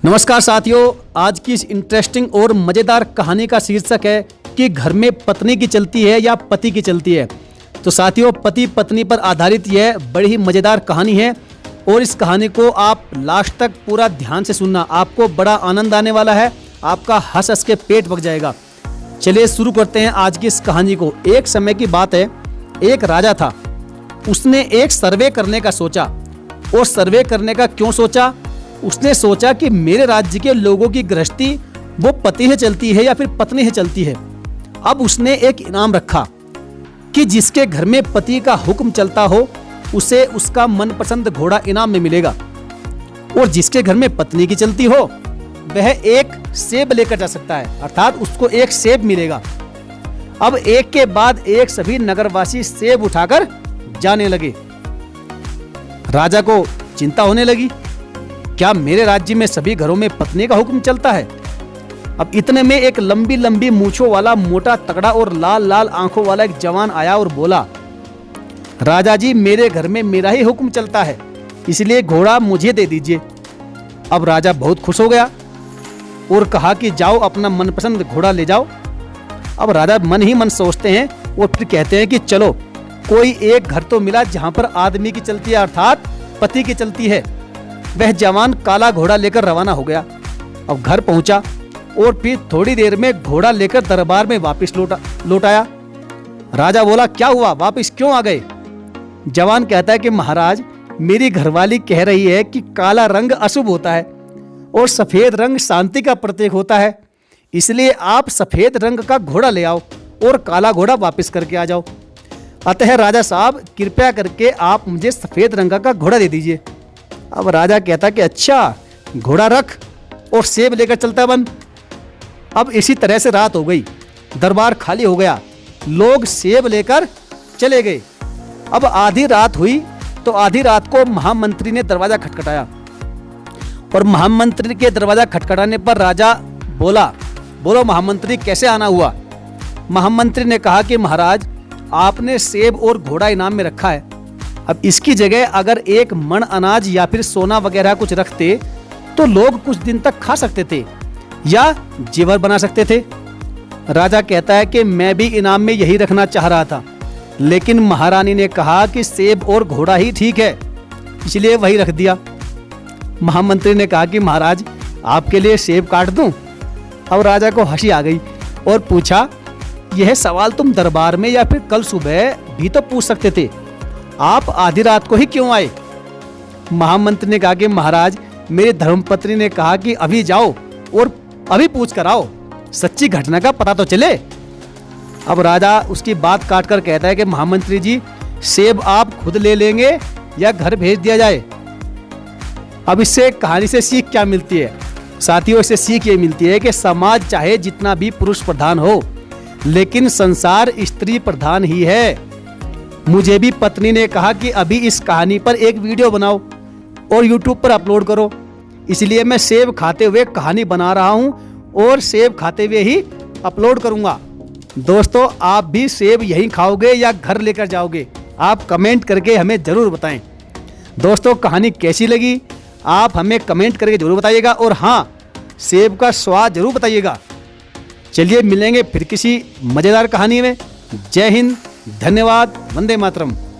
नमस्कार साथियों, आज की इस इंटरेस्टिंग और मज़ेदार कहानी का शीर्षक है कि घर में पत्नी की चलती है या पति की चलती है। तो साथियों, पति पत्नी पर आधारित यह बड़ी ही मज़ेदार कहानी है और इस कहानी को आप लास्ट तक पूरा ध्यान से सुनना, आपको बड़ा आनंद आने वाला है, आपका हंस हंस के पेट पक जाएगा। चलिए शुरू करते हैं आज की इस कहानी को। एक समय की बात है, एक राजा था। उसने एक सर्वे करने का सोचा। और सर्वे करने का क्यों सोचा? उसने सोचा कि मेरे राज्य के लोगों की गृहस्थी वो पति से चलती है या फिर पत्नी से चलती है। अब उसने एक इनाम रखा कि जिसके घर में पति का हुक्म चलता हो उसे उसका मनपसंद घोड़ा इनाम में मिलेगा, और जिसके घर में पत्नी की चलती हो वह एक सेब लेकर जा सकता है, अर्थात उसको एक सेब मिलेगा। अब एक के बाद एक सभी नगरवासी सेब उठाकर जाने लगे। राजा को चिंता होने लगी, क्या मेरे राज्य में सभी घरों में पत्नी का हुक्म चलता है? अब इतने में एक लंबी लंबी मूंछों वाला, मोटा तगड़ा और लाल लाल आंखों वाला एक जवान आया और बोला, राजा जी, मेरे घर में मेरा ही हुक्म चलता है, इसलिए घोड़ा मुझे दे दीजिए। अब राजा बहुत खुश हो गया और कहा कि जाओ अपना मनपसंद घोड़ा ले जाओ। अब राजा मन ही मन सोचते हैं और फिर कहते हैं कि चलो कोई एक घर तो मिला जहां पर आदमी की चलती है, अर्थात पति की चलती है। वह जवान काला घोड़ा लेकर रवाना हो गया। अब घर पहुंचा और फिर थोड़ी देर में घोड़ा लेकर दरबार में वापस लौट आया। राजा बोला, क्या हुआ, वापस क्यों आ गए? जवान कहता है कि महाराज, मेरी घरवाली कह रही है कि काला रंग अशुभ होता है और सफेद रंग शांति का प्रतीक होता है, इसलिए आप सफेद रंग का घोड़ा ले आओ और काला घोड़ा वापस करके आ जाओ। अतः राजा साहब, कृपया करके आप मुझे सफेद रंग का घोड़ा दे दीजिए। अब राजा कहता कि अच्छा, घोड़ा रख और सेब लेकर चलता बन। अब इसी तरह से रात हो गई, दरबार खाली हो गया, लोग सेब लेकर चले गए। अब आधी रात हुई तो आधी रात को महामंत्री ने दरवाजा खटखटाया और महामंत्री के दरवाजा खटखटाने पर राजा बोला, बोलो महामंत्री, कैसे आना हुआ? महामंत्री ने कहा कि महाराज, आपने सेब और घोड़ा इनाम में रखा है, अब इसकी जगह अगर एक मण अनाज या फिर सोना वगैरह कुछ रखते तो लोग कुछ दिन तक खा सकते थे या जेवर बना सकते थे। राजा कहता है कि मैं भी इनाम में यही रखना चाह रहा था, लेकिन महारानी ने कहा कि सेब और घोड़ा ही ठीक है, इसलिए वही रख दिया। महामंत्री ने कहा कि महाराज, आपके लिए सेब काट दूं? अब राजा को हंसी आ गई और पूछा, यह सवाल तुम दरबार में या फिर कल सुबह भी तो पूछ सकते थे, आप आधी रात को ही क्यों आए? महामंत्री ने कहा कि महाराज, मेरी धर्मपत्नी ने कहा कि अभी जाओ और अभी पूछ कर आओ, सच्ची घटना का पता तो चले। अब राजा उसकी बात काट कर कहता है कि महामंत्री जी, सेब आप खुद ले लेंगे या घर भेज दिया जाए? अब इससे कहानी से सीख क्या मिलती है? साथियों, इससे सीख ये मिलती है कि समाज चाहे जितना भी पुरुष प्रधान हो, लेकिन संसार स्त्री प्रधान ही है। मुझे भी पत्नी ने कहा कि अभी इस कहानी पर एक वीडियो बनाओ और YouTube पर अपलोड करो, इसलिए मैं सेब खाते हुए कहानी बना रहा हूं और सेब खाते हुए ही अपलोड करूंगा। दोस्तों, आप भी सेब यहीं खाओगे या घर लेकर जाओगे? आप कमेंट करके हमें जरूर बताएं। दोस्तों, कहानी कैसी लगी आप हमें कमेंट करके जरूर बताइएगा, और हाँ, सेब का स्वाद जरूर बताइएगा। चलिए मिलेंगे फिर किसी मजेदार कहानी में। जय हिंद, धन्यवाद, वंदे मातरम।